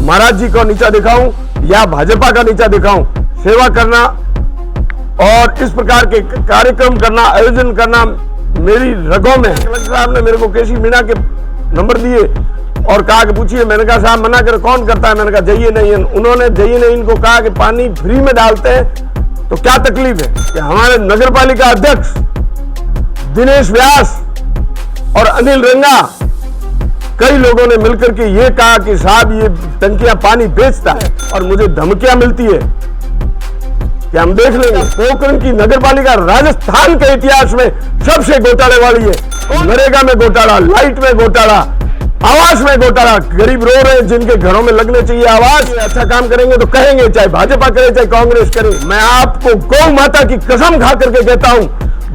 महाराज जी को नीचा दिखाऊं या भाजपा का नीचा दिखाऊं, सेवा करना और इस प्रकार के कार्यक्रम करना, आयोजन करना मेरी रगों में है। कलेक्टर साहब ने मेरे को केसी मीणा के नंबर दिए और कहा कि पूछिए। मैंने कहा साहब मना कर कौन करता है? मैंने कहा जाइए नहीं। उन्होंने जाइए नहीं इनको कहा कि पानी फ्री में डालते हैं तो क्या तकलीफ है कि हमारे नगर पालिका अध्यक्ष दिनेश व्यास और अनिल रंगा कई लोगों ने मिलकर के ये कहा कि साहब ये टंकियां पानी बेचता है और मुझे धमकियां मिलती है कि हम देख लेंगे। पोखरण की नगर पालिका राजस्थान के इतिहास में सबसे घोटाले वाली है। नरेगा में घोटाला, लाइट में घोटाला, आवास में घोटाला। गरीब रो रहे हैं जिनके घरों में लगने चाहिए आवास। अच्छा काम करेंगे तो कहेंगे, चाहे भाजपा करे चाहे कांग्रेस करे। मैं आपको गौ माता की कसम खा करके कहता हूं,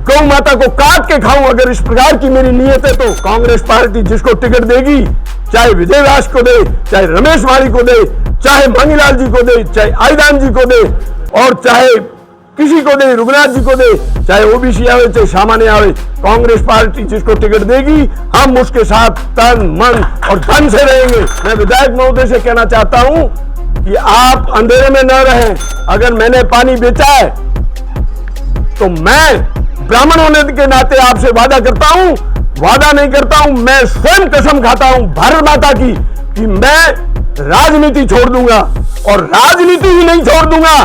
गौ माता को काट के खाऊं अगर इस प्रकार की मेरी नीयत है तो कांग्रेस पार्टी जिसको टिकट देगी, चाहे विजय व्यास को दे, चाहे रमेश माली को दे, चाहे मंगीलाल जी को दे, चाहे आईदान जी को दे और चाहे किसी को दे, रघुनाथ जी को दे, चाहे ओबीसी आवे चाहे सामान्य आवे, कांग्रेस पार्टी जिसको टिकट देगी हम उसके साथ तन मन और धन से रहेंगे। मैं विधायक महोदय से कहना चाहता हूं कि आप अंधेरे में न रहें। अगर मैंने पानी बेचा है तो मैं ब्राह्मण होने के नाते आपसे वादा करता हूं, वादा नहीं करता हूं, मैं स्वयं कसम खाता हूं भारत माता की कि मैं राजनीति छोड़ दूंगा और राजनीति ही नहीं छोड़ दूंगा,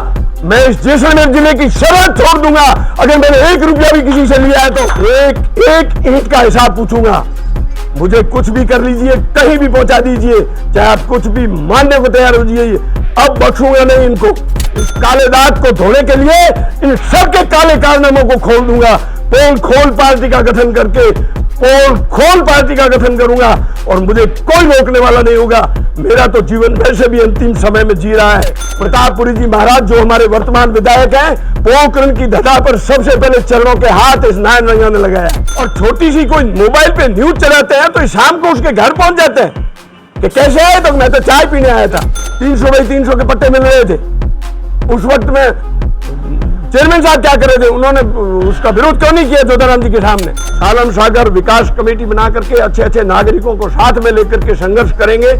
मैं इस जैसलमेर जिले की शरत छोड़ दूंगा। अगर मैंने 1 रुपया भी किसी से लिया है तो एक ईंट का हिसाब पूछूंगा। मुझे कुछ भी कर लीजिए, कहीं भी पहुंचा दीजिए, चाहे आप कुछ भी मानने को तैयार हो जाइए, अब बख्शूंगा नहीं इनको। इस काले दाग को धोने के लिए इन सबके काले कारनामों को खोल दूंगा। पोल खोल पार्टी का गठन करके पोल खोल पार्टी का गठन करूंगा और मुझे कोई रोकने वाला नहीं होगा। मेरा तो जीवन वैसे भी अंतिम समय में जी रहा है। प्रतापपुरी जी महाराज जो हमारे वर्तमान विधायक हैं, पोखरण की धजा पर सबसे पहले चरणों के हाथ इस नारायण रंगा ने लगाया। और छोटी सी कोई मोबाइल पे न्यूज चलाते हैं तो शाम को उसके घर पहुंच जाते हैं कि कैसे आए, तो मैं तो चाय पीने आया था। 300 बाई 300 के पट्टे मिल रहे थे। उस वक्त में चेयरमैन साहब क्या कर रहे थे, उन्होंने उसका विरोध क्यों नहीं किया जोधाराम जी के सामने। आलम सागर विकास कमेटी बना करके अच्छे अच्छे नागरिकों को साथ में लेकर के संघर्ष करेंगे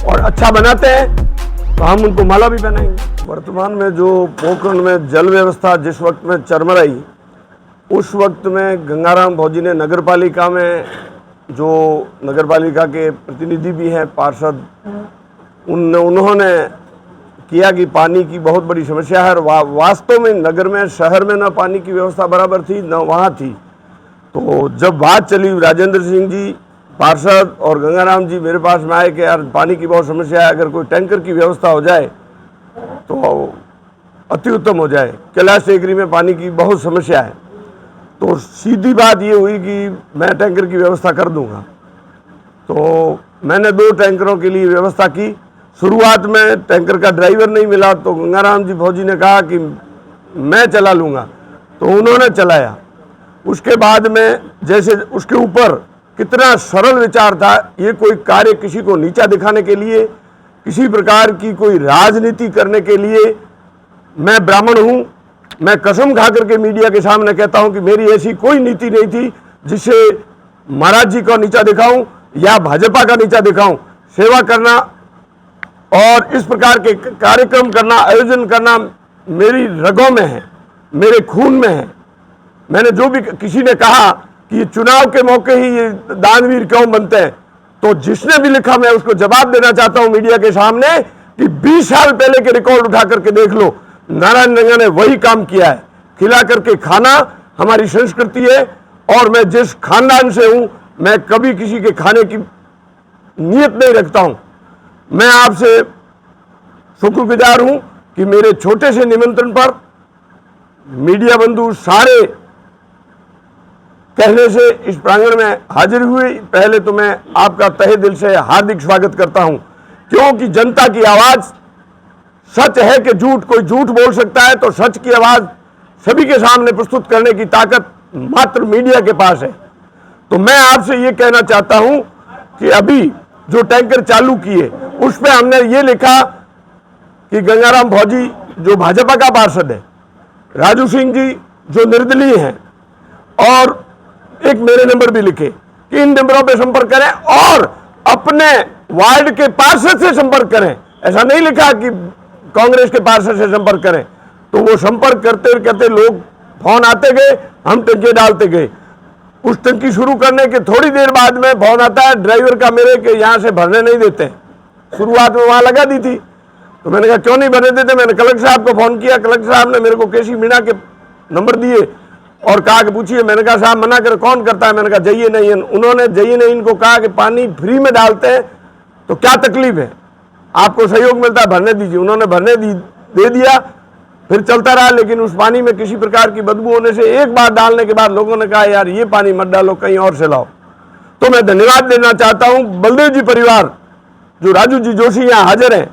और अच्छा बनाते हैं तो हम उनको माला भी पहनाएंगे। वर्तमान में जो पोखरण में जल व्यवस्था जिस वक्त में चरमराई, उस वक्त में गंगाराम भौजी ने नगर पालिका में जो नगर पालिका के प्रतिनिधि भी हैं, पार्षद, उन्होंने किया कि पानी की बहुत बड़ी समस्या है। वास्तव में नगर में, शहर में ना पानी की व्यवस्था बराबर थी न वहाँ थी। तो जब बात चली, राजेंद्र सिंह जी पार्षद और गंगाराम जी मेरे पास में आए कि यार पानी की बहुत समस्या है, अगर कोई टैंकर की व्यवस्था हो जाए तो अति उत्तम हो जाए। कैलाश टेकरी में पानी की बहुत समस्या है। तो सीधी बात ये हुई कि मैं टैंकर की व्यवस्था कर दूंगा। तो मैंने 2 टैंकरों के लिए व्यवस्था की। शुरुआत में टैंकर का ड्राइवर नहीं मिला तो गंगाराम जी भौजी ने कहा कि मैं चला लूँगा, तो उन्होंने चलाया। उसके बाद में जैसे उसके ऊपर कितना सरल विचार था, ये कोई कार्य किसी को नीचा दिखाने के लिए, किसी प्रकार की कोई राजनीति करने के लिए। मैं ब्राह्मण हूँ, मैं कसम खा करके मीडिया के सामने कहता हूँ कि मेरी ऐसी कोई नीति नहीं थी जिससे महाराज जी को नीचा दिखाऊं या भाजपा का नीचा दिखाऊं। सेवा करना और इस प्रकार के कार्यक्रम करना, आयोजन करना मेरी रगों में है, मेरे खून में है। मैंने जो भी, किसी ने कहा कि ये चुनाव के मौके ही ये दानवीर क्यों बनते हैं, तो जिसने भी लिखा मैं उसको जवाब देना चाहता हूं मीडिया के सामने कि 20 साल पहले के रिकॉर्ड उठा करके देख लो, नारायण रंगा ने वही काम किया है। खिला करके खाना हमारी संस्कृति है और मैं जिस खानदान से हूं, मैं कभी किसी के खाने की नियत नहीं रखता हूं। मैं आपसे शुक्रगुजार हूं कि मेरे छोटे से निमंत्रण पर मीडिया बंधु सारे कहने से इस प्रांगण में हाजिर हुए। पहले तो मैं आपका तहे दिल से हार्दिक स्वागत करता हूं, क्योंकि जनता की आवाज सच है कि झूठ, कोई झूठ बोल सकता है तो सच की आवाज सभी के सामने प्रस्तुत करने की ताकत मात्र मीडिया के पास है। तो मैं आपसे ये कहना चाहता हूं कि अभी जो टैंकर चालू किए उस पर हमने ये लिखा कि गंगाराम भौजी जो भाजपा का पार्षद है, राजू सिंह जी जो निर्दलीय हैं, और एक मेरे नंबर भी लिखे कि इन नंबरों पे संपर्क करें और अपने वार्ड के पार्षद से संपर्क करें ऐसा नहीं लिखा कि कांग्रेस के पार्षद से संपर्क करें। तो वो संपर्क करते करते लोग फोन आते गए, हम टंकी डालते गए। उस टंकी शुरू करने के थोड़ी देर बाद में फोन आता है ड्राइवर का मेरे के यहाँ से भरने नहीं देते। शुरुआत में वहां लगा दी थी, तो मैंने कहा क्यों नहीं भरने देते। मैंने कलेक्टर साहब को फोन किया, कलेक्टर साहब ने मेरे को केसी मीणा के नंबर दिए और कहा कि पूछिए। मैंने कहा साहब मना कर कौन करता है। मैंने कहा जाइए नहीं। उन्होंने जाइए नहीं इनको कहा कि पानी फ्री में डालते हैं तो क्या तकलीफ है, आपको सहयोग मिलता है, भरने दीजिए। उन्होंने भरने दे दिया, फिर चलता रहा। लेकिन उस पानी में किसी प्रकार की बदबू होने से एक बार डालने के बाद लोगों ने कहा यार ये पानी मत डालो, कहीं और से लाओ। तो मैं धन्यवाद देना चाहता हूं बलदेव जी परिवार, जो राजू जी जोशी यहाँ हाजिर हैं,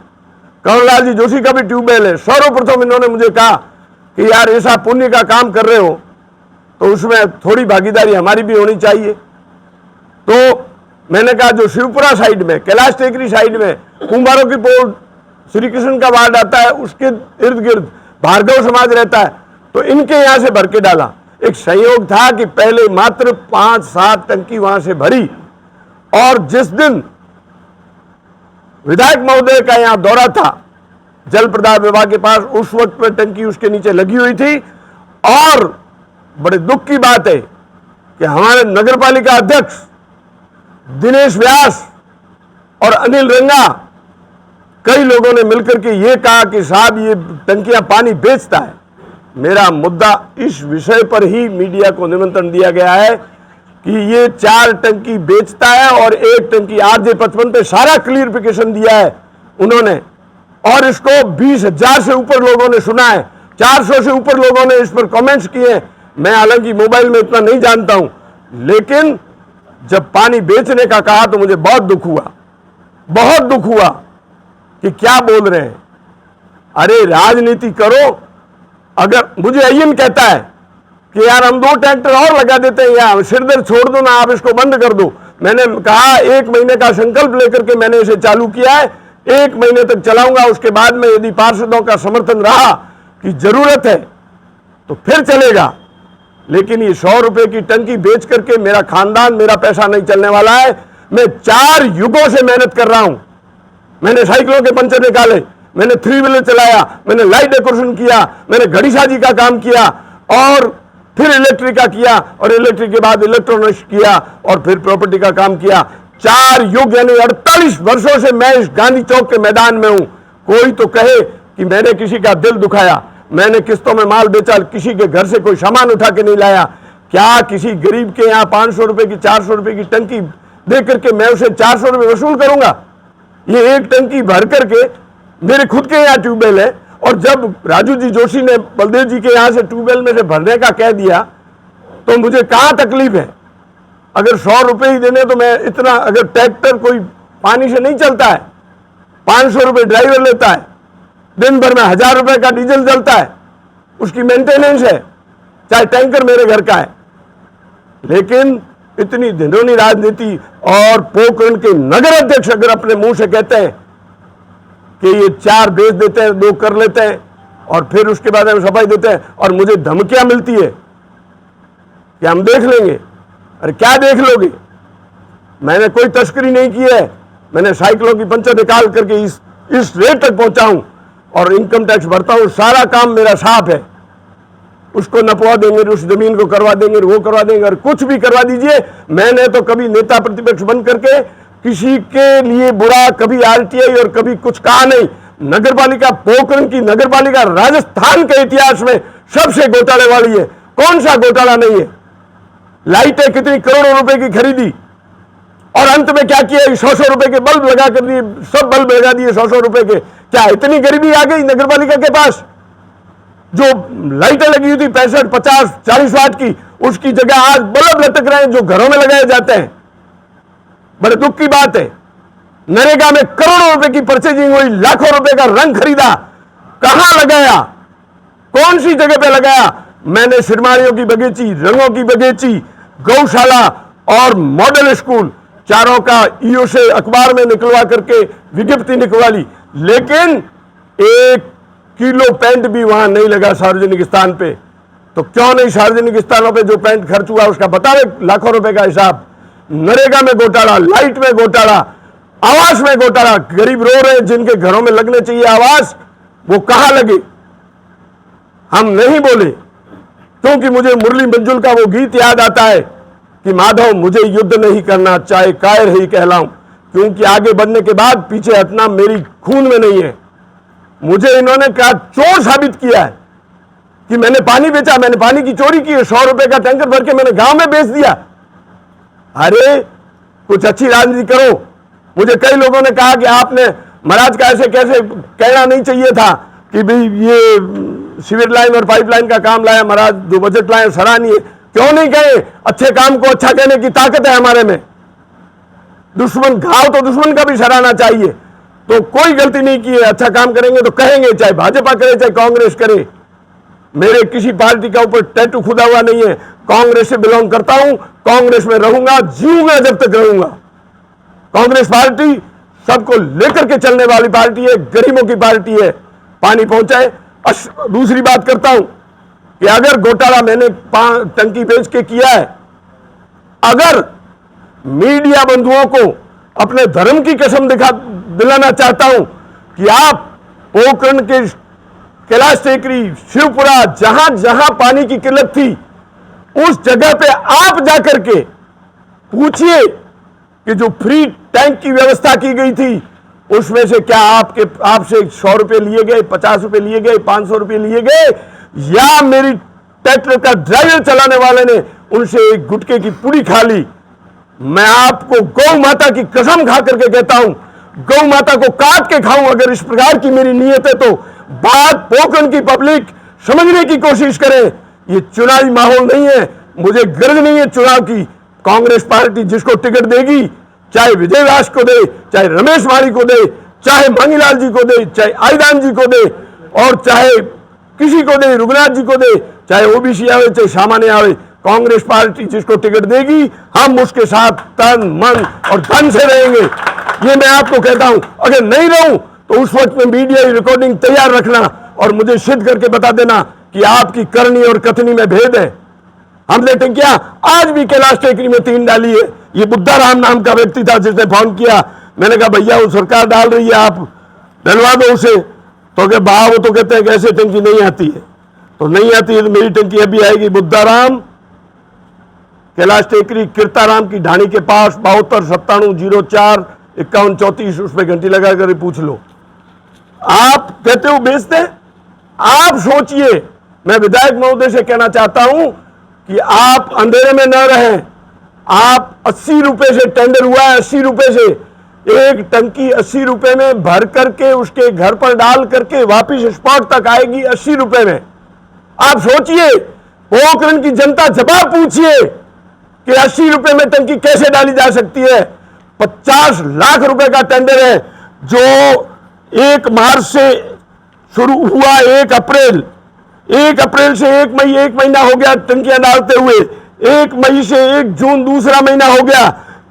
कंवरलाल जी जोशी का भी ट्यूबवेल है। सर्वप्रथम इन्होंने मुझे कहा कि यार ऐसा पुण्य का काम कर रहे हो तो उसमें थोड़ी भागीदारी हमारी भी होनी चाहिए। तो मैंने कहा जो शिवपुरा साइड में, कैलाश टेकरी साइड में कुंभारों की पोल श्री कृष्ण का वार्ड आता है, उसके इर्द गिर्द भार्गव समाज रहता है, तो इनके यहां से भर के डाला। एक संयोग था कि पहले मात्र 5-7 टंकी वहां से भरी, और जिस दिन विधायक महोदय का यहां दौरा था जल प्रदाय विभाग के पास, उस वक्त पर टंकी उसके नीचे लगी हुई थी। और बड़े दुख की बात है कि हमारे नगरपालिका अध्यक्ष दिनेश व्यास और अनिल रंगा, कई लोगों ने मिलकर के ये कहा कि साहब ये टंकियां पानी बेचता है। मेरा मुद्दा इस विषय पर ही मीडिया को निमंत्रण दिया गया है कि ये 4 टंकी बेचता है और 1 टंकी RJ55 पे सारा क्लियरिफिकेशन दिया है उन्होंने, और इसको 20,000 से ऊपर लोगों ने सुना है, 400 से ऊपर लोगों ने इस पर कमेंट्स किए। मैं हालांकि मोबाइल में इतना नहीं जानता हूं, लेकिन जब पानी बेचने का कहा तो मुझे बहुत दुख हुआ कि क्या बोल रहे हैं। अरे राजनीति करो। अगर मुझे अय्यन कहता है कि यार हम 2 ट्रैक्टर और लगा देते हैं, या सिरदर्द छोड़ दो ना, आप इसको बंद कर दो। मैंने कहा 1 महीने का संकल्प लेकर के मैंने इसे चालू किया है, 1 महीने तक चलाऊंगा। उसके बाद में यदि पार्षदों का समर्थन रहा कि जरूरत है तो फिर चलेगा। लेकिन ये 100 रुपए की टंकी बेच करके मेरा खानदान, मेरा पैसा नहीं चलने वाला है। मैं 4 युगों से मेहनत कर रहा हूं। मैंने साइकिलों के पंचर निकाले, मैंने 3 व्हीलर चलाया, मैंने लाइट डेकोरेशन किया, मैंने घड़ीसाजी का काम किया, और फिर इलेक्ट्रिक का किया, और इलेक्ट्रिक के बाद इलेक्ट्रॉनिक्स किया, और फिर प्रॉपर्टी का काम किया। 4 युग यानी 48 वर्षों से मैं इस गांधी चौक के मैदान में हूं। कोई तो कहे कि मैंने किसी का दिल दुखाया, मैंने किस्तों में माल बेचा, किसी के घर से कोई सामान उठा के नहीं लाया। क्या किसी गरीब के यहाँ 500 रुपए की, 400 रुपए की टंकी दे करके मैं उसे 400 रुपए वसूल करूंगा? ये 1 टंकी भर करके मेरे खुद के यहाँ ट्यूबवेल है, और जब राजू जी जोशी ने बलदेव जी के यहाँ से ट्यूबवेल में से भरने का कह दिया तो मुझे कहाँ तकलीफ है। अगर 100 रुपए ही देने तो मैं इतना, अगर ट्रैक्टर कोई पानी से नहीं चलता है, 500 रुपए ड्राइवर लेता है, दिन भर में 1000 रुपए का डीजल जलता है, उसकी मेंटेनेंस है, चाहे टैंकर मेरे घर का है। लेकिन इतनी घिनौनी राजनीति, और पोखरण के नगर अध्यक्ष अगर अपने मुंह से कहते हैं कि ये 4 बेच देते हैं, 2 कर लेते हैं, और फिर उसके बाद हम सफाई देते हैं, और मुझे धमकियां मिलती है कि हम देख लेंगे। अरे क्या देख लोगे? मैंने कोई तस्करी नहीं की है। मैंने साइकिलों की पंचर निकाल करके इस रेट तक पहुंचा हूं, और इनकम टैक्स भरता हूं। सारा काम मेरा साफ है। उसको नपवा देंगे, उस जमीन को करवा देंगे, वो करवा देंगे, और कुछ भी करवा दीजिए। मैंने तो कभी नेता प्रतिपक्ष बन करके किसी के लिए बुरा, कभी RTI और कभी कुछ कहा नहीं। नगरपालिका पोखरण की नगरपालिका राजस्थान के इतिहास में सबसे घोटाले वाली है। कौन सा घोटाला नहीं है? लाइटें कितनी करोड़ों रुपए की खरीदी, और अंत में क्या किया? 100 रुपए के बल्ब लगा कर दिए, सब बल्ब लगा दिए 100 रुपए के। क्या इतनी गरीबी आ गई नगरपालिका के पास? जो लाइटें लगी हुई थी 65, 50, 40 वाट की, उसकी जगह आज बल्ब लटक रहे हैं जो घरों में लगाए जाते हैं। बड़े दुख की बात है। नरेगा में करोड़ों रुपए की परचेजिंग हुई, लाखों रुपए का रंग खरीदा, कहां लगाया? कौन सी जगह पे लगाया? मैंने सिरमारियों की बगीची, रंगों की बगीची, गौशाला और मॉडल स्कूल, चारों का ईओ से अखबार में निकलवा करके विज्ञप्ति निकलवा ली। लेकिन 1 किलो पेंट भी वहां नहीं लगा सार्वजनिक स्थान पे। तो क्यों नहीं सार्वजनिक स्थानों पे जो पेंट खर्च हुआ उसका बतावे लाखों रुपए का हिसाब। नरेगा में घोटाला, लाइट में घोटाला, आवास में घोटाला, गरीब रो रहे हैं, जिनके घरों में लगने चाहिए आवास, वो कहां लगे? हम नहीं बोले, क्योंकि मुझे मुरली मंजुल का वो गीत याद आता है कि माधव मुझे युद्ध नहीं करना, चाहे कायर ही कहलाऊं, क्योंकि आगे बढ़ने के बाद पीछे हटना मेरी खून में नहीं है। मुझे इन्होंने क्या चोर साबित किया है कि मैंने पानी बेचा, मैंने पानी की चोरी की है, 100 रुपए का टैंकर भर के मैंने गांव में बेच दिया। अरे कुछ अच्छी राजनीति करो। मुझे कई लोगों ने कहा कि आपने महाराज का ऐसे कैसे कहना नहीं चाहिए था कि भाई ये सीवर लाइन और पाइपलाइन का काम लाया महाराज, जो बजट लाए सराहनीय। क्यों नहीं कहे? अच्छे काम को अच्छा कहने की ताकत है हमारे में। दुश्मन घाव तो दुश्मन का भी सराहना चाहिए। तो कोई गलती नहीं की है, अच्छा काम करेंगे तो कहेंगे, चाहे भाजपा करे चाहे कांग्रेस करे। मेरे किसी पार्टी का ऊपर टैटू खुदा हुआ नहीं है। कांग्रेस से बिलोंग करता हूं, कांग्रेस में रहूंगा, जीऊंगा जब तक रहूंगा। कांग्रेस पार्टी सबको लेकर के चलने वाली पार्टी है, गरीबों की पार्टी है, पानी पहुंचाए। दूसरी बात करता हूं कि अगर घोटाला मैंने टंकी बेच के किया है, अगर मीडिया बंधुओं को अपने धर्म की कसम दिलाना चाहता हूं कि आप पोखरण के कैलाश टेकरी, शिवपुरा, जहां जहां पानी की किल्लत थी, उस जगह पे आप जाकर के पूछिए कि जो फ्री टैंक की व्यवस्था की गई थी, उसमें से क्या आपसे 100 रुपए लिए गए, 50 रुपए लिए गए, 500 रुपए लिए गए, या मेरी ट्रैक्टर का ड्राइवर चलाने वाले ने उनसे एक गुटके की पुड़ी खा ली? मैं आपको गौ माता की कसम खा करके कहता हूं, गौ माता को काट के खाऊं अगर इस प्रकार की मेरी नीयत है। तो बात पोखरण की पब्लिक समझने की कोशिश करे। ये चुनावी माहौल नहीं है, मुझे गर्ज नहीं है चुनाव की। कांग्रेस पार्टी जिसको टिकट देगी, चाहे विजय व्यास को दे, चाहे रमेश माली को दे, चाहे मांगीलाल जी को दे, चाहे आईदान जी को दे, और चाहे किसी को दे, रघुनाथ जी को दे, चाहे ओबीसी आवे चाहे सामान्य आवे, कांग्रेस पार्टी जिसको टिकट देगी हम उसके साथ तन मन और धन से रहेंगे। ये मैं आपको कहता हूं। अगर नहीं रहूं तो उस वक्त में मीडिया रिकॉर्डिंग तैयार रखना और मुझे सिद्ध करके बता देना कि आपकी करनी और कथनी में भेद है। हमने टंकियां आज भी कैलाश टेकरी में 3 डाली है। ये बुद्धा राम नाम का व्यक्ति था जिसने फोन किया। मैंने कहा भैया वो सरकार डाल रही है, आप डलवा दो उसे। तो क्या बा, वो तो कहते हैं कि ऐसे टंकी नहीं आती है। तो नहीं आती है तो मेरी टंकी अभी आएगी। बुद्धा राम, कैलाश टेकरी, कीर्ताराम की ढाणी के पास, 72 97 04 51 34, उस पर घंटी लगा कर पूछ लो। आप कहते हो बेचते, आप सोचिए। मैं विधायक महोदय से कहना चाहता हूं कि आप अंधेरे में न रहें। आप 80 रुपए से टेंडर हुआ है, 80 रुपए से एक टंकी 80 रुपए में भर करके उसके घर पर डाल करके वापिस स्पॉट तक आएगी 80 रुपए में। आप सोचिए, पोखरण की जनता जवाब पूछिए कि 80 रुपए में टंकी कैसे डाली जा सकती है। 50 लाख रुपए का टेंडर है जो 1 मार्च से शुरू हुआ। 1 अप्रैल से 1 मई, 1 महीना हो गया टंकियां डालते हुए। 1 मई से 1 जून दूसरा महीना हो गया।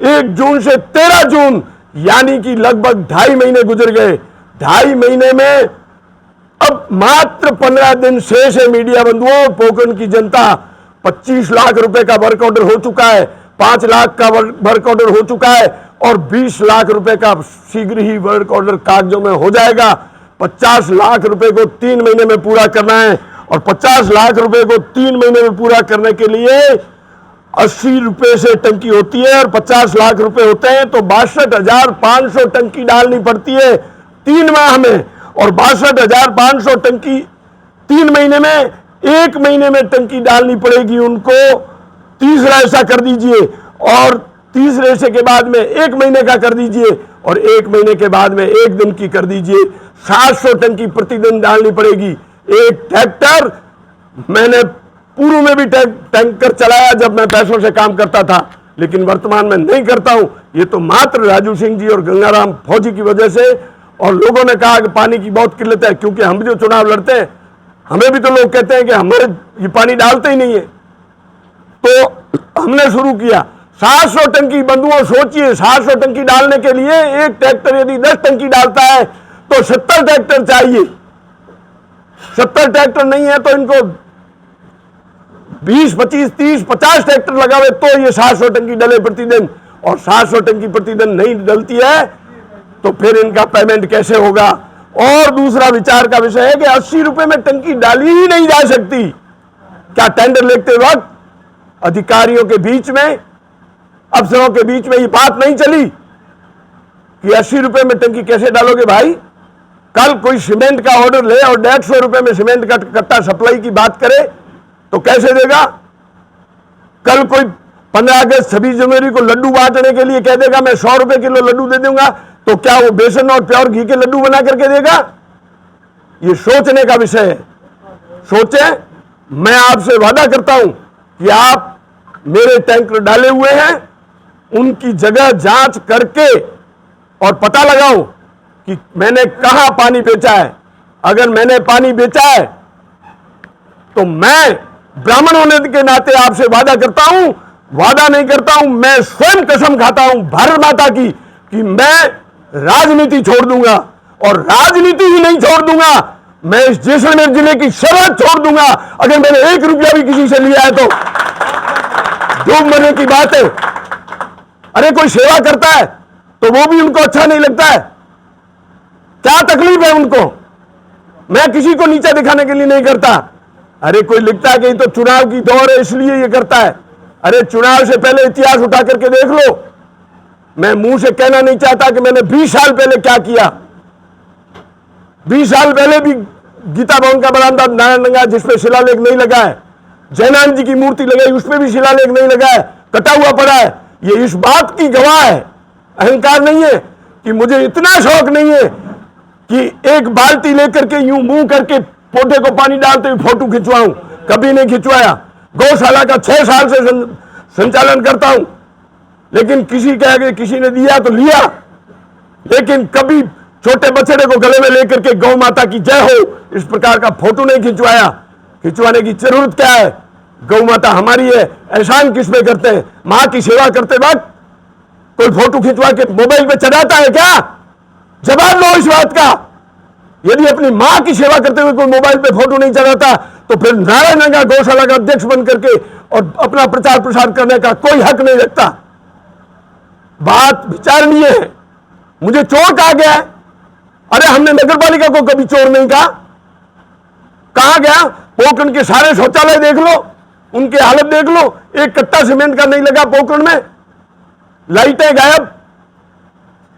1 जून से 13 जून, यानी कि लगभग 2.5 महीने गुजर गए। 2.5 महीने में अब मात्र 15 दिन शेष है। मीडिया बंधुओं, पोखरण की जनता 25 लाख रुपए का वर्क ऑर्डर हो चुका है, 5 लाख का वर्क ऑर्डर हो चुका है और 20 लाख रुपए का शीघ्र ही वर्क ऑर्डर कागजों में हो जाएगा। 50 लाख रुपए को 3 महीने में पूरा करना है और 50 लाख रुपए को 3 महीने में पूरा करने के लिए 80 रुपए से टंकी होती है और 50 लाख रुपए होते हैं तो 62,500 टंकी डालनी पड़ती है 3 माह में। और 62,500 टंकी 3 महीने में, 1 महीने में टंकी डालनी पड़ेगी उनको। तीसरा ऐसा कर दीजिए और तीसरे ऐसे के बाद में 1 महीने का कर दीजिए और 1 महीने के बाद में 1 दिन की कर दीजिए। 700 टंकी प्रतिदिन डालनी पड़ेगी। एक ट्रैक्टर, मैंने पूर्व में भी टैंकर चलाया जब मैं पैसों से काम करता था, लेकिन वर्तमान में नहीं करता हूं। ये तो मात्र राजू सिंह जी और गंगाराम फौजी की वजह से। और लोगों ने कहा कि पानी की बहुत किल्लत है, क्योंकि हम जो चुनाव लड़ते हैं हमें भी तो लोग कहते हैं कि हमारे ये पानी डालते ही नहीं है। तो हमने शुरू किया 700 टंकी। बंधुओं सोचिए, 700 टंकी डालने के लिए एक ट्रैक्टर यदि 10 टंकी डालता है तो 70 ट्रैक्टर चाहिए। 70 ट्रैक्टर नहीं है तो इनको 20, 25, 30, 50 ट्रैक्टर लगावे तो ये 700 टंकी डले प्रतिदिन। और 700 टंकी प्रतिदिन नहीं डलती है तो फिर इनका पेमेंट कैसे होगा। और दूसरा विचार का विषय है कि 80 रुपए में टंकी डाली ही नहीं जा सकती। क्या टेंडर लेते वक्त अधिकारियों के बीच में, अफसरों के बीच में ये बात नहीं चली कि 80 रुपए में टंकी कैसे डालोगे भाई। कल कोई सीमेंट का ऑर्डर ले और 150 रुपए में सीमेंट का कट्टा सप्लाई की बात करे तो कैसे देगा। कल कोई 15 अगस्त 26 जनवरी को लड्डू बांटने के लिए कह देगा मैं 100 रुपए किलो लड्डू दे दूंगा, तो क्या वो बेसन और प्योर घी के लड्डू बना करके देगा। ये सोचने का विषय है। सोचें। मैं आपसे वादा करता हूं कि आप मेरे टैंकर डाले हुए हैं, उनकी जगह जांच करके और पता लगाओ कि मैंने कहां पानी बेचा है। अगर मैंने पानी बेचा है तो मैं ब्राह्मण होने के नाते आपसे वादा करता हूं, वादा नहीं करता हूं, मैं स्वयं कसम खाता हूं भारत माता की कि मैं राजनीति छोड़ दूंगा। और राजनीति ही नहीं छोड़ दूंगा, मैं इस जैसलमेर जिले की शराब छोड़ दूंगा। अगर मैंने 1 रुपया भी किसी से लिया है तो डूब मरने की बात है। अरे कोई सेवा करता है तो वो भी उनको अच्छा नहीं लगता है। क्या तकलीफ है उनको। मैं किसी को नीचा दिखाने के लिए नहीं करता। अरे कोई लिखता है कि तो चुनाव की दौर है इसलिए ये करता है। अरे चुनाव से पहले इतिहास उठा करके देख लो। मैं मुंह से कहना नहीं चाहता कि मैंने 20 साल पहले क्या किया। 20 साल पहले भी गीता भवन का बरामदा नारायण रंगा जिसपे शिलालेख नहीं लगा है, जयनारायण जी की मूर्ति लगाई उसमें भी शिलालेख नहीं लगा है, कटा हुआ पड़ा है। ये इस बात की गवाह है, अहंकार नहीं है कि मुझे इतना शौक नहीं है कि एक बाल्टी लेकर के यूं मुंह करके पौधे को पानी डालते हुए फोटो खिंचवाऊं। कभी नहीं खिंचवाया। गौशाला का 6 साल से संचालन करता हूं, लेकिन किसी के आगे किसी ने दिया तो लिया, लेकिन कभी छोटे बछड़े को गले में लेकर के गौ माता की जय हो इस प्रकार का फोटो नहीं खिंचवाया। खिंचवाने की जरूरत क्या है। गौ माता हमारी है, एहसान किस पे करते हैं। मां की सेवा करते वक्त कोई फोटो खिंचवा के मोबाइल पे चढ़ाता है क्या। जवाब लो इस बात का। यदि अपनी मां की सेवा करते हुए कोई मोबाइल पे फोटो नहीं चढ़ाता तो फिर नारायण रंगा गौशाला का अध्यक्ष बन करके और अपना प्रचार प्रसार करने का कोई हक नहीं रखता। बात विचारणीय है। मुझे चोर कहा गया है। अरे हमने नगर पालिका को कभी चोर नहीं कहा। कहा गया पोखरण के सारे शौचालय देख लो, उनकी हालत देख लो, एक कट्टा सीमेंट का नहीं लगा पोखरण में, लाइटें गायब,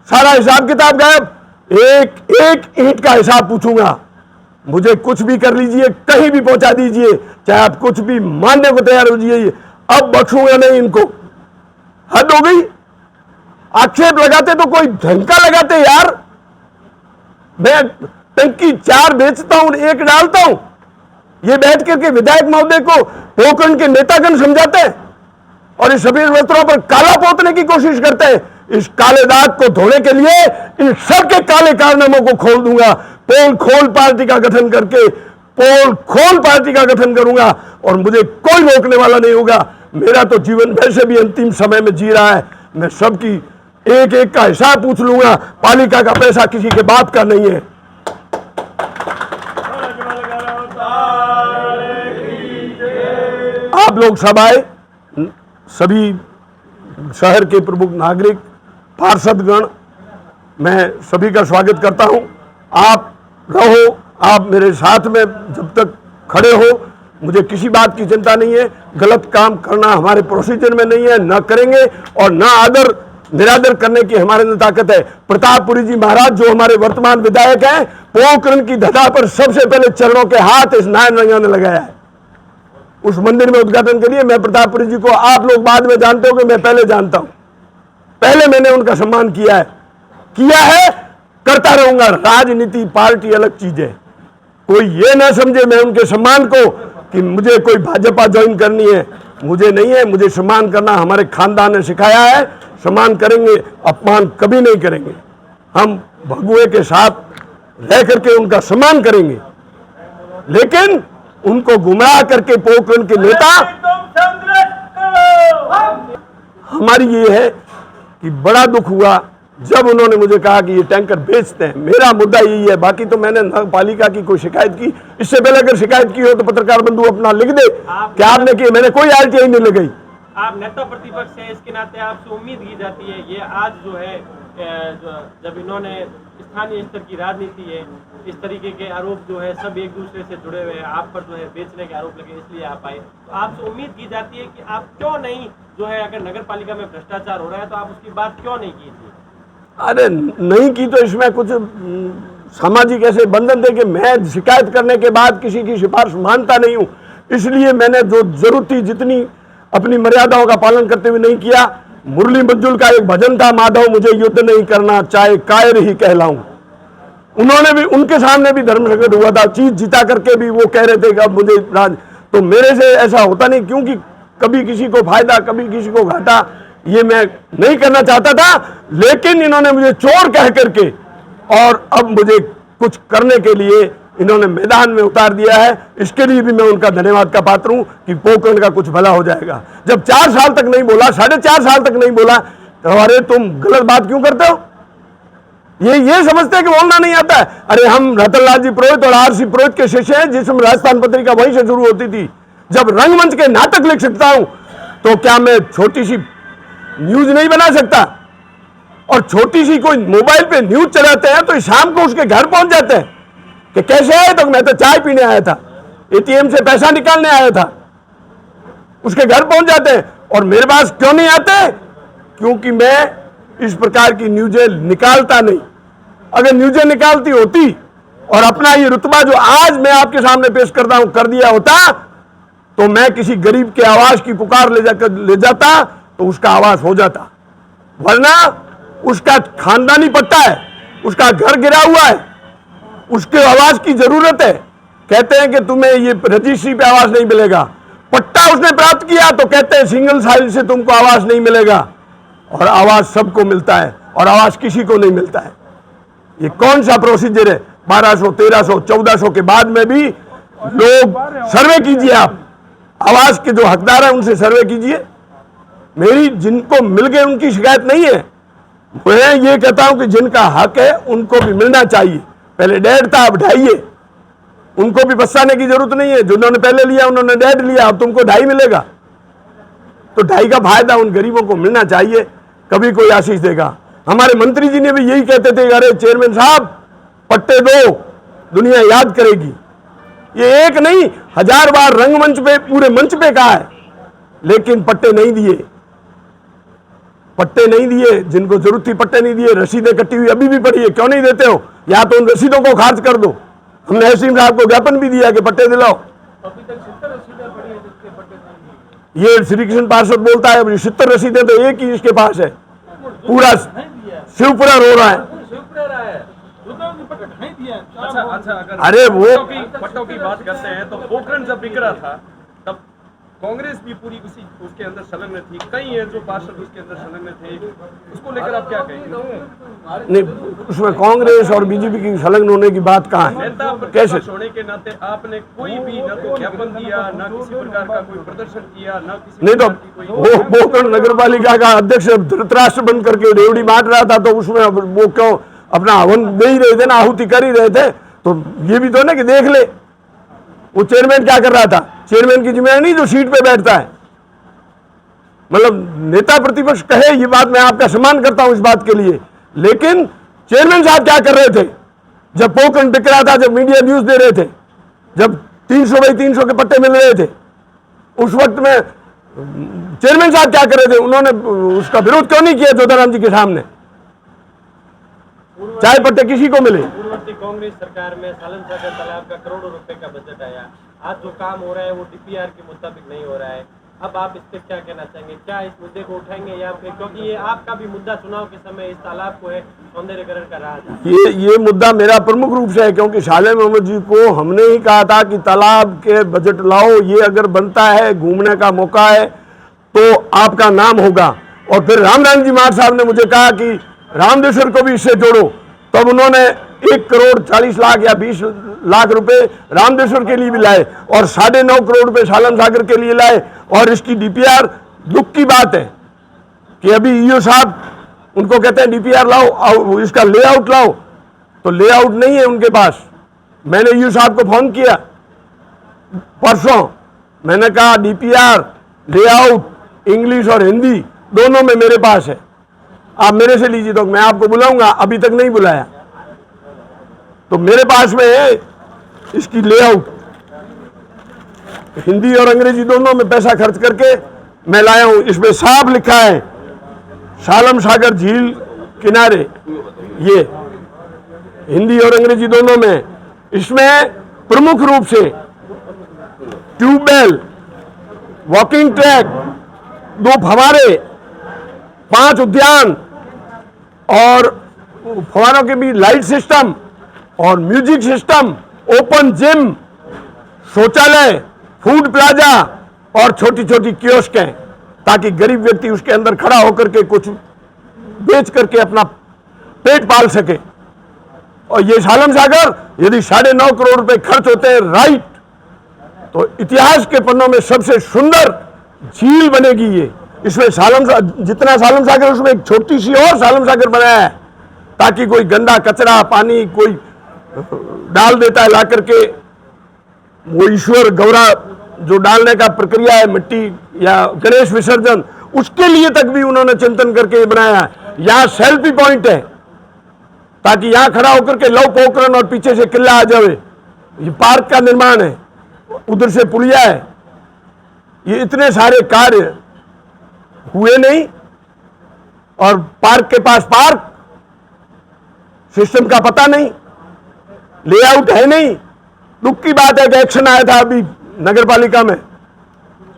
सारा हिसाब किताब गायब। एक एक ईंट का हिसाब पूछूंगा। मुझे कुछ भी कर लीजिए, कहीं भी पहुंचा दीजिए, चाहे आप कुछ भी मानने को तैयार हो जाइए, अब बख्शूंगा नहीं इनको। हद हो गई। आक्षेप लगाते तो कोई ढंग का लगाते यार। मैं टंकी 4 बेचता हूं, 1 डालता हूं। ये बैठ करके विधायक महोदय को पोखरण के नेतागण समझाते हैं और इस सभी वस्त्रों पर काला पोतने की कोशिश करते हैं। इस काले दाग को धोने के लिए इन सबके काले कारनामों को खोल दूंगा। पोल खोल पार्टी का गठन करके पोल खोल पार्टी का गठन करूंगा और मुझे कोई रोकने वाला नहीं होगा। मेरा तो जीवन वैसे भी अंतिम समय में जी रहा है। मैं सबकी एक एक का हिसाब पूछ लूंगा। पालिका का पैसा किसी के बाप का नहीं है। आप लोग सब आए, सभी शहर के प्रमुख नागरिक, पार्षदगण, मैं सभी का स्वागत करता हूं। आप रहो, आप मेरे साथ में जब तक खड़े हो, मुझे किसी बात की चिंता नहीं है। गलत काम करना हमारे प्रोसीजर में नहीं है, ना करेंगे, और ना आदर निरादर करने की हमारे अंदर ताकत है। प्रतापपुरी जी महाराज जो हमारे वर्तमान विधायक हैं, पोखरण की धजा पर सबसे पहले चरणों के हाथ इस नारायण रंगा ने लगाया है। उस मंदिर में उद्घाटन के लिए मैं प्रतापपुरी जी को, आप लोग बाद में जानते हो कि मैं पहले जानता हूं, पहले मैंने उनका सम्मान किया है, करता रहूंगा। राजनीति पार्टी अलग चीज है। कोई ये ना समझे मैं उनके सम्मान को कि मुझे कोई भाजपा ज्वाइन करनी है। मुझे नहीं है। मुझे सम्मान करना हमारे खानदान ने सिखाया है। सम्मान करेंगे, अपमान कभी नहीं करेंगे। हम भगुए के साथ रह करके उनका सम्मान करेंगे, लेकिन उनको गुमराह करके पोखरण के नेता, हमारी ये है कि बड़ा दुख हुआ जब उन्होंने मुझे कहा कि ये टैंकर बेचते हैं। मेरा मुद्दा यही है। बाकी तो मैंने नगर पालिका की कोई शिकायत की, इससे पहले अगर शिकायत की हो तो पत्रकार बंधु अपना लिख दे कि आपने की। मैंने कोई RTI नहीं लगाई। आप नेता प्रतिपक्ष है, इसके नाते आपसे उम्मीद की जाती है, ये आज जो है जब इन्होंने स्थानीय स्तर की राजनीति है, इस तरीके के आरोप जो है सब एक दूसरे से जुड़े हुए हैं, आप पर जो है बेचने के आरोप लगे इसलिए आप आए, तो आपसे उम्मीद की जाती है कि आप क्यों नहीं जो है, अगर नगर पालिका में भ्रष्टाचार हो रहा है तो आप उसकी बात क्यों नहीं कीजिए? अरे नहीं की तो इसमें कुछ सामाजिक ऐसे बंधन थे कि मैं शिकायत करने के बाद किसी की सिफारिश मानता नहीं हूं, इसलिए मैंने जो जरूरत थी जितनी अपनी मर्यादाओं का पालन करते हुए नहीं किया। मुरली मंजुल का एक भजन था, माधव मुझे युद्ध नहीं करना चाहे कायर ही कहलाऊं, उन्होंने भी, उनके सामने भी धर्म संकट हुआ था, चीज जिता करके भी वो कह रहे थे कि अब मुझे राज, तो मेरे से ऐसा होता नहीं, क्योंकि कभी किसी को फायदा कभी किसी को घाटा, ये मैं नहीं करना चाहता था, लेकिन इन्होंने मुझे चोर कह करके और अब मुझे कुछ करने के लिए इन्होंने मैदान में उतार दिया है। इसके लिए भी मैं उनका धन्यवाद का पात्र हूं कि पोकरण का कुछ भला हो जाएगा। जब 4 साल तक नहीं बोला, 4.5 साल तक नहीं बोला, तो अरे तुम गलत बात क्यों करते हो? ये समझते हैं कि बोलना नहीं आता है। अरे हम रतनलाल जी पुरोहित और आर सी पुरोहित के शिष्य हैं, जिसमें राजस्थान पत्रिका वहीं से शुरू होती थी। जब रंगमंच के नाटक लिख सकता हूं तो क्या मैं छोटी सी न्यूज नहीं बना सकता? और छोटी सी कोई मोबाइल पे न्यूज चलाते हैं तो शाम को उसके घर पहुंच जाते हैं कि कैसे आए, तो मैं तो चाय पीने आया था, एटीएम से पैसा निकालने आया था, उसके घर पहुंच जाते हैं। और मेरे पास क्यों नहीं आते? क्योंकि मैं इस प्रकार की न्यूजें निकालता नहीं। अगर न्यूजें निकालती होती और अपना ये रुतबा जो आज मैं आपके सामने पेश करता हूं कर दिया होता, तो मैं किसी गरीब के आवाज की पुकार ले जाता तो उसका आवाज हो जाता, वरना उसका खानदानी पट्टा है, उसका घर गिरा हुआ है, उसके आवाज की जरूरत है। कहते हैं कि तुम्हें ये रजिस्ट्री पे आवाज नहीं मिलेगा, पट्टा उसने प्राप्त किया तो कहते हैं सिंगल साइड से तुमको आवाज नहीं मिलेगा। और आवाज सबको मिलता है और आवाज किसी को नहीं मिलता है। ये कौन सा प्रोसीजर है? 1200, 1300, 1400 के बाद में भी लोग सर्वे कीजिए, आप आवाज के जो हकदार है उनसे सर्वे कीजिए। मेरी जिनको मिल गए उनकी शिकायत नहीं है, मैं ये कहता हूं कि जिनका हक है उनको भी मिलना चाहिए। पहले 1.5 था, अब 2.5 है, उनको भी बसाने की जरूरत नहीं है। जिन्होंने पहले लिया उन्होंने 1.5 लिया, अब तुमको 2.5 मिलेगा, तो 2.5 का फायदा उन गरीबों को मिलना चाहिए, कभी कोई आशीष देगा। हमारे मंत्री जी ने भी यही कहते थे, अरे चेयरमैन साहब पट्टे दो, दुनिया याद करेगी। ये एक नहीं 1000 बार रंगमंच पे, पूरे मंच पे कहा है, लेकिन पट्टे नहीं दिए, पट्टे नहीं दिए। जिनको जरूरत थी पट्टे नहीं दिए। रसीदें कटी हुई अभी भी पड़ी है, क्यों नहीं देते हो? या तो उन रसीदों को खारिज कर दो। हमने हसीम साहब को ज्ञापन भी दिया कि पट्टे दिलाओ। अभी तक 70 रसीदें पड़ी है जिसके पट्टे नहीं दिए। ये श्री कृष्ण पार्षद बोलता है 70 रसीदें तो एक ही इसके पास है, पूरा शिवपुरा रो रहा है। अच्छा, अरे वो पट्टों की बात करते हैं तो पोखरण जब बिक रहा था तब कांग्रेस भी पूरी उसके अंदर संलग्न थी, कई हैं जो पार्षद उसके अंदर संलग्न थे, उसको लेकर आप क्या कहेंगे? नहीं, उसमें कांग्रेस और बीजेपी की संलग्न होने की बात कहाँ है? नेता प्रतिपक्ष होने के नाते आपने कोई भी न तो ज्ञापन दिया, न किसी प्रकार का कोई प्रदर्शन किया, न किसी नहीं तो वो पोखरण नगर पालिका का अध्यक्ष धृतराष्ट्र बन करके रेवड़ी बांट रहा था, तो उसमें वो क्यों अपना हवन दे ही रहे थे ना, आहुति कर ही रहे थे। तो ये भी तो ना कि देख ले वो चेयरमैन क्या कर रहा था। चेयरमैन की जिम्मेदारी नहीं जो सीट पे बैठता है। मतलब नेता प्रतिपक्ष कहे ये बात, मैं आपका सम्मान करता हूं इस बात के लिए, लेकिन चेयरमैन साहब क्या कर रहे थे जब पोखरण बिक रहा था, जब मीडिया न्यूज दे रहे थे, जब 300 बाई 300 के पट्टे मिल रहे थे, उस वक्त में चेयरमैन साहब क्या कर रहे थे? उन्होंने उसका विरोध क्यों नहीं किया जोधाराम जी के सामने? चाहे पट्टे किसी को मिले। पूर्ववर्ती कांग्रेस सरकार में सालन सागर तालाब का करोड़ों रुपए का बजट आया, आज जो काम हो रहा है वो डीपीआर के मुताबिक नहीं हो रहा है। अब आप इस पे क्या कहना चाहेंगे? क्या इस मुद्दे को उठाएंगे या फिर, क्योंकि ये आपका भी मुद्दा चुनाव के समय इस तालाब को है सौंदर्यीकरण का रहा था। ये मुद्दा मेरा प्रमुख रूप से है, क्योंकि सालेह मोहम्मद जी को हमने ही कहा था कि तालाब के बजट लाओ, ये अगर बनता है घूमने का मौका है तो आपका नाम होगा। और फिर रामनारायण जी मार साहब ने मुझे कहा कि रामदेश्वर को भी इससे जोड़ो, तब उन्होंने 1 करोड़ 40 लाख या 20 लाख रुपए रामदेश्वर के लिए भी लाए और 9.5 करोड़ रुपए सालन सागर के लिए लाए। और इसकी डीपीआर, दुख की बात है कि अभी ईओ साहब उनको कहते हैं डीपीआर लाओ, इसका लेआउट लाओ, तो लेआउट नहीं है उनके पास। मैंने ईओ साहब को फोन किया परसों, मैंने कहा डीपीआर, लेआउट, इंग्लिश और हिंदी दोनों में मेरे पास है। आप मेरे से लीजिए तो मैं आपको बुलाऊंगा, अभी तक नहीं बुलाया। तो मेरे पास में है इसकी लेआउट, हिंदी और अंग्रेजी दोनों में पैसा खर्च करके मैं लाया हूं। इसमें साफ लिखा है सालम सागर झील किनारे, ये हिंदी और अंग्रेजी दोनों में। इसमें प्रमुख रूप से ट्यूबवेल, वॉकिंग ट्रैक, 2 फव्वारे, 5 उद्यान और फव्वारों के भी लाइट सिस्टम और म्यूजिक सिस्टम, ओपन जिम, शौचालय, फूड प्लाजा और छोटी छोटी कियोस्क हैं, ताकि गरीब व्यक्ति उसके अंदर खड़ा होकर के कुछ बेच करके अपना पेट पाल सके। और ये सालम सागर यदि 9.5 करोड़ रुपए खर्च होते हैं राइट, तो इतिहास के पन्नों में सबसे सुंदर झील बनेगी ये। इसमें जितना सालम सागर, उसमें एक छोटी सी और सालम सागर बनाया है, ताकि कोई गंदा कचरा पानी कोई डाल देता है ला करके, वो ईश्वर गौरा जो डालने का प्रक्रिया है, मिट्टी या गणेश विसर्जन, उसके लिए तक भी उन्होंने चिंतन करके बनाया है। यहाँ सेल्फी पॉइंट है, ताकि यहां खड़ा होकर के लव पोखरण और पीछे से किला आ जाए। ये पार्क का निर्माण है, उधर से पुलिया है। ये इतने सारे कार्य हुए नहीं, और पार्क के पास पार्क सिस्टम का पता नहीं, लेआउट है नहीं। दुख की बात है कि एक्शन आया था अभी नगर पालिका में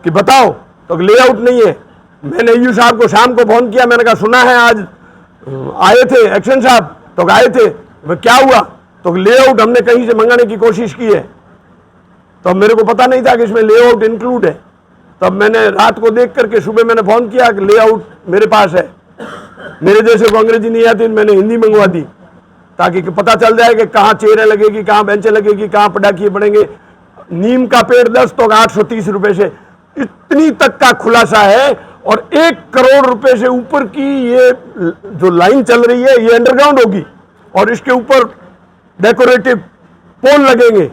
कि बताओ, तो लेआउट नहीं है। मैंने ईयू साहब को शाम को फोन किया, मैंने कहा सुना है आज आए थे एक्शन साहब, तो आए थे, वह क्या हुआ? तो लेआउट हमने कहीं से मंगाने की कोशिश की है, तो मेरे को पता नहीं था कि इसमें लेआउट इंक्लूड है। तब मैंने रात को देख करके सुबह मैंने फोन किया कि लेआउट मेरे पास है। मेरे जैसे को अंग्रेजी नहीं आती, मैंने हिंदी मंगवा दी, ताकि पता चल जाए कि कहाँ चेयरें लगेगी, कहाँ बेंचें लगेगी, कहाँ पटाखिए पड़ेंगे। नीम का पेड़ 10 तो 830 रुपए से, इतनी तक का खुलासा है। और 1 करोड़ रुपए से ऊपर की ये जो लाइन चल रही है, ये अंडरग्राउंड होगी, और इसके ऊपर डेकोरेटिव पोल लगेंगे,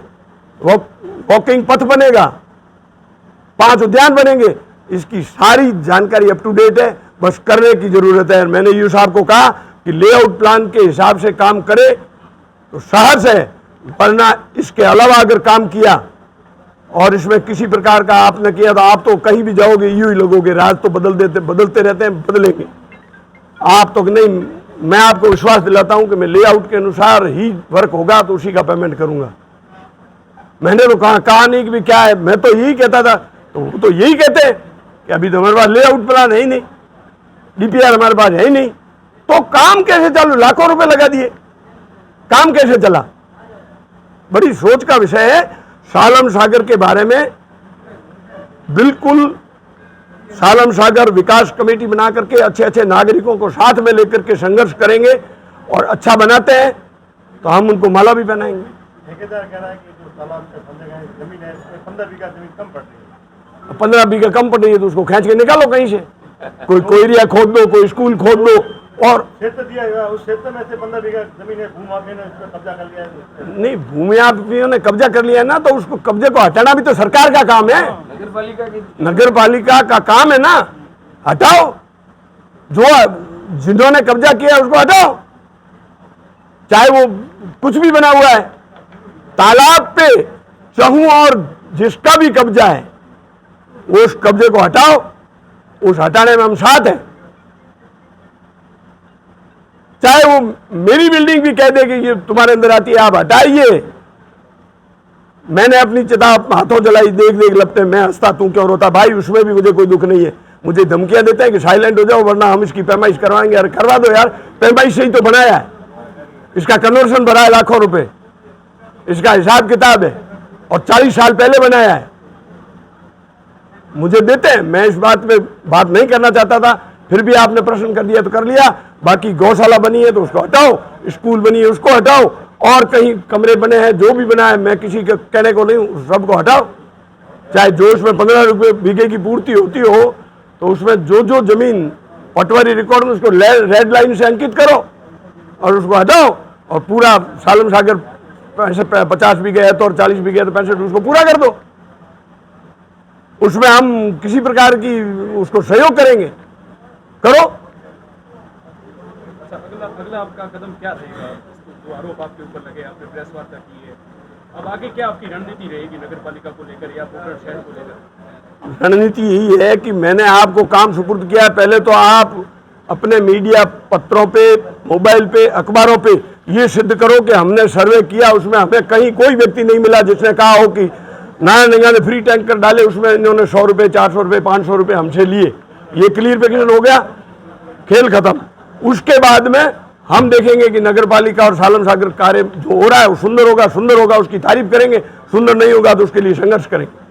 वॉकिंग पथ बनेगा, 5 उद्यान बनेंगे। इसकी सारी जानकारी अप टू डेट है, बस करने की जरूरत है। मैंने ईयू साहब को कहा कि लेआउट प्लान के हिसाब से काम करे तो साहस है, वरना इसके अलावा अगर काम किया और इसमें किसी प्रकार का आपने किया तो आप तो कहीं भी जाओगे यूं ही लगोगे। राज तो बदलते रहते हैं, बदलेंगे आप तो नहीं। मैं आपको विश्वास दिलाता हूं कि मैं लेआउट के अनुसार ही वर्क होगा तो उसी का पेमेंट करूंगा। मैंने तो कहा नहीं कि भी क्या है, मैं तो यही कहता था, तो वो तो यही कहते हैं कि अभी तो हमारे पास लेआउट प्लान है ही नहीं, डीपीआर हमारे पास है ही नहीं, तो काम कैसे चालू? लाखों रुपए लगा दिए, काम कैसे चला? बड़ी सोच का विषय है। सालम सागर के बारे में बिल्कुल सालम सागर विकास कमेटी बना करके अच्छे अच्छे नागरिकों को साथ में लेकर के संघर्ष करेंगे, और अच्छा बनाते हैं तो हम उनको माला भी पहनाएंगे। ठेकेदार कह रहा है कि जो तालाब से जमीन है, उसमें 15 बीघा जमीन कम पड़ रही है। 15 बीघा कम पड़ रही है तो उसको खींच के निकालो कहीं से, कोई कोयरिया खोद दो, कोई स्कूल खोद दो। और क्षेत्र दिया हुआ, उस क्षेत्र में से 15 बीघा जमीन है, भूमाफिया ने उसमें कब्जा कर लिया है। नहीं, भूमियाफियों ने कब्जा कर लिया है ना, तो उसको कब्जे को हटाना भी तो सरकार का काम है, नगर पालिका का काम है ना। हटाओ, जो जिन्होंने कब्जा किया उसको हटाओ, चाहे वो कुछ भी बना हुआ है। तालाब पे चहूं और जिसका भी कब्जा है उस कब्जे को हटाओ, उस हटाने में हम साथ हैं। चाहे वो मेरी बिल्डिंग भी कह दे कि ये तुम्हारे अंदर आती है, आप हटाइए। मैंने अपनी चिताब हाथों जलाई, देख देख लगते मैं हंसता, तू क्यों रोता? भाई उसमें भी मुझे कोई दुख नहीं है। मुझे धमकियां देते हैं कि साइलेंट हो जाओ वरना हम इसकी पैमाइश करवाएंगे। अरे करवा दो यार, पैमाइश से ही तो बनाया है, इसका कन्वर्सन भरा है लाखों रुपए, इसका हिसाब किताब है, और 40 साल पहले बनाया है। मुझे देते हैं, मैं इस बात पे बात नहीं करना चाहता था, फिर भी आपने प्रश्न कर दिया तो कर लिया। बाकी गौशाला बनी है तो उसको हटाओ, स्कूल बनी है उसको हटाओ, और कहीं कमरे बने हैं, जो भी बना है, मैं किसी के कहने को नहीं, सबको हटाओ। चाहे जो उसमें 15 रुपये बीघे की पूर्ति होती हो, तो उसमें जो जो जमीन पटवारी रिकॉर्ड में उसको रेड लाइन से अंकित करो और उसको हटाओ, और पूरा सालम सागर 50 बीघे है तो और 40 बीघे है तो 65, उसको पूरा कर दो। उसमें हम किसी प्रकार की उसको सहयोग करेंगे। करो। अच्छा, अगला आपका कदम क्या रहेगा? जो आरोप आपके ऊपर लगे, आपने प्रेस वार्ता की है, अब आगे क्या आपकी रणनीति रहेगी नगर पालिका को लेकर या पोखरण शहर को लेकर? रणनीति यही है कि मैंने आपको काम सुपुर्द किया है, पहले तो आप अपने मीडिया पत्रों पे, मोबाइल पे, अखबारों पे ये सिद्ध करो कि हमने सर्वे किया, उसमें हमें कहीं कोई व्यक्ति नहीं मिला जिसने कहा हो कि नारायण निंगा ने फ्री टैंकर डाले, उसमें इन्होंने 100 रुपये, 400 रुपये, 500 रुपये हमसे लिए। ये क्लियरिफिकेशन हो गया, खेल खत्म। उसके बाद में हम देखेंगे कि नगर पालिका और सालम सागर कार्य जो हो रहा है वो सुंदर होगा, उसकी तारीफ करेंगे, सुंदर नहीं होगा तो उसके लिए संघर्ष करेंगे।